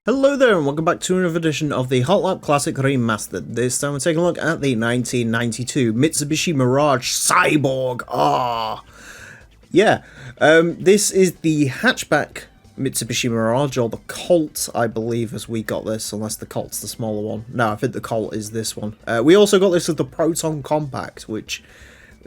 Hello there and welcome back to another edition of the Hot Lap Classic Remastered. This time we're taking a look at the 1992 Mitsubishi Mirage Cyborg. This is the hatchback Mitsubishi Mirage, or the Colt, I believe, as we got this, unless the Colt's the smaller one. No, I think the Colt is this one. We also got this as the Proton Compact, which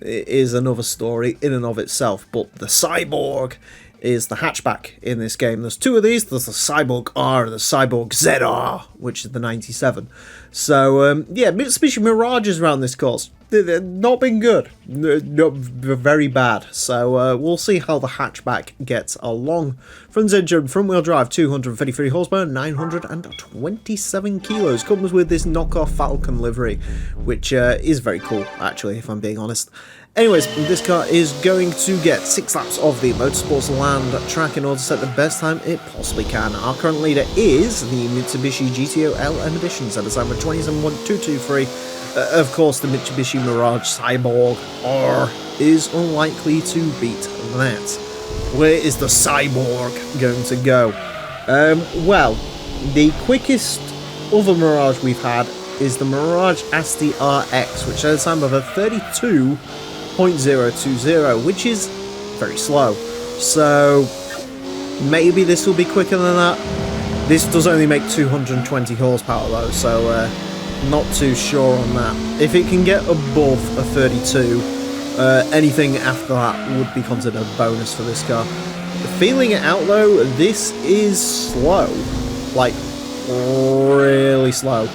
is another story in and of itself, but the Cyborg is the hatchback in this game. There's two of these. There's the Cyborg R and the Cyborg ZR, which is the 97. So, Mitsubishi Mirages around this course, they've not been good. Not very bad. So, we'll see how the hatchback gets along. Front engine, front-wheel drive, 233 horsepower, 927 kilos. Comes with this knockoff Falcon livery, which is very cool, actually, if I'm being honest. Anyways, this car is going to get 6 laps of the Motorsports Land track in order to set the best time it possibly can. Our current leader is the Mitsubishi GTO LM Editions at a time of 27.223. Of course, the Mitsubishi Mirage Cyborg R is unlikely to beat that. Where is the Cyborg going to go? Well, the quickest other Mirage we've had is the Mirage Asti RX, which at a time of a 32.020, which is very slow. So maybe this will be quicker than that. This does only make 220 horsepower though, so not too sure on that. If it can get above a 32, anything after that would be considered a bonus for this car. Feeling it out though, this is slow, like really slow.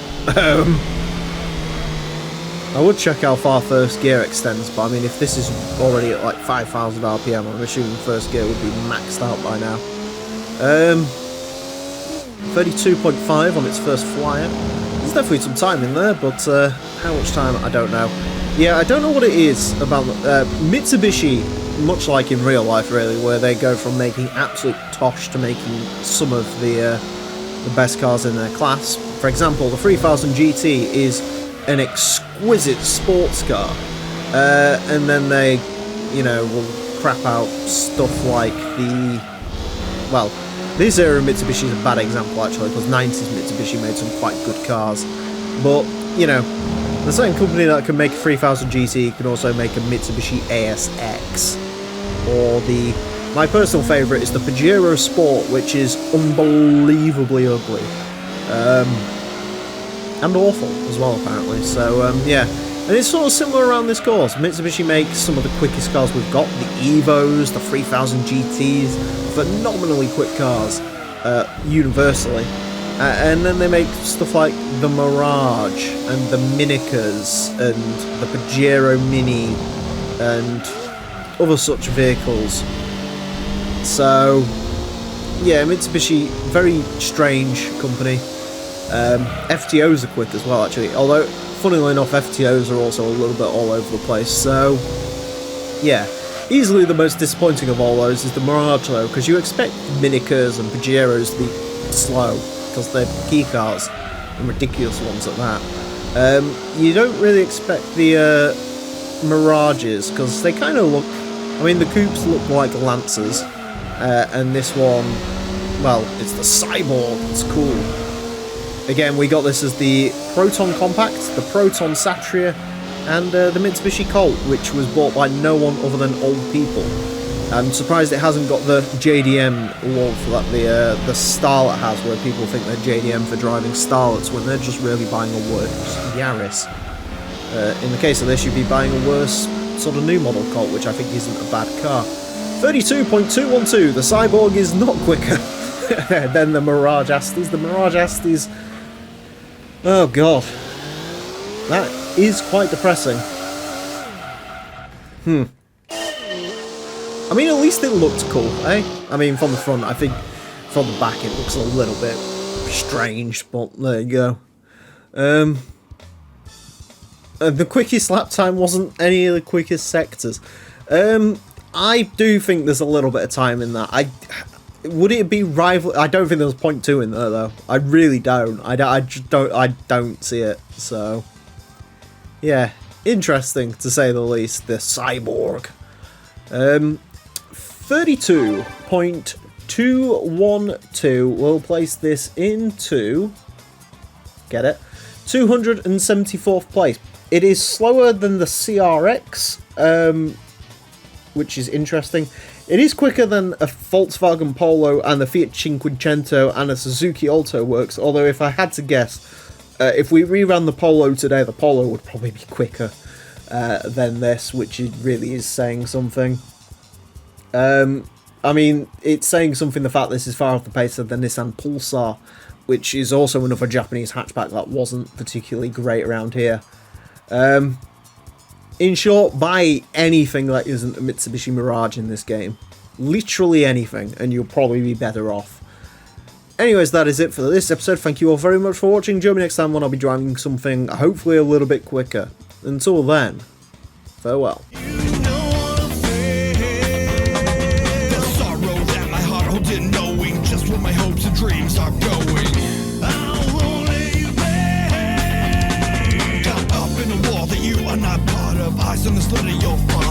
I would check how far first gear extends, but I mean, if this is already at like 5,000 RPM, I'm assuming first gear would be maxed out by now. 32.5 on its first flyer. There's definitely some time in there, but how much time, I don't know. Yeah, I don't know what it is about Mitsubishi, much like in real life really, where they go from making absolute tosh to making some of the best cars in their class. For example, the 3000 GT is an exquisite sports car, and then they, will crap out stuff like the, well, this era of Mitsubishi is a bad example actually, because 90s Mitsubishi made some quite good cars, but, the same company that can make a 3000 GT can also make a Mitsubishi ASX, or my personal favourite is the Pajero Sport, which is unbelievably ugly. And awful as well, apparently. So, and it's sort of similar around this course. Mitsubishi makes some of the quickest cars we've got. The Evos, the 3000 GTs, phenomenally quick cars, universally. And then they make stuff like the Mirage, and the Minicas, and the Pajero Mini, and other such vehicles. So, yeah, Mitsubishi, very strange company. FTOs are quick as well, actually, although, funnily enough, FTOs are also a little bit all over the place, so, yeah. Easily the most disappointing of all those is the Mirage, though, because you expect Minicas and Pajeros to be slow, because they're key cars, and ridiculous ones at that. You don't really expect the Mirages, because they kind of look, I mean, the coupes look like Lancers, and this one, well, it's the Cyborg, it's cool. Again, we got this as the Proton Compact, the Proton Satria, and the Mitsubishi Colt, which was bought by no one other than old people. I'm surprised it hasn't got the JDM love that the style it has, where people think they're JDM for driving Starlets when they're just really buying a worse Yaris. In the case of this, you'd be buying a worse sort of new model Colt, which I think isn't a bad car. 32.212, the Cyborg is not quicker than the Mirage Astis. The Mirage Astis, oh god, that is quite depressing. I mean, at least it looked cool, eh? I mean, from the front, I think from the back it looks a little bit strange, but there you go. The quickest lap time wasn't any of the quickest sectors. I do think there's a little bit of time in that. Would it be rival? I don't think there was 0.2 in there though. I really don't. I just don't. I don't see it. So, yeah, interesting to say the least. The Cyborg. 32.2 212. We'll place this into, get it, 274th place. It is slower than the CRX, which is interesting. It is quicker than a Volkswagen Polo and the Fiat Cinquecento and a Suzuki Alto works, although if I had to guess, if we reran the Polo today, the Polo would probably be quicker than this, which really is saying something. I mean, it's saying something, the fact this is far off the pace of the Nissan Pulsar, which is also another Japanese hatchback that wasn't particularly great around here. In short, buy anything that isn't a Mitsubishi Mirage in this game. Literally anything, and you'll probably be better off. Anyways, that is it for this episode. Thank you all very much for watching. Join me next time when I'll be driving something hopefully a little bit quicker. Until then, farewell. My hopes and dreams are going. How lonely you've been. Got up in a wall that you are not part of. Eyes on the slit of your front.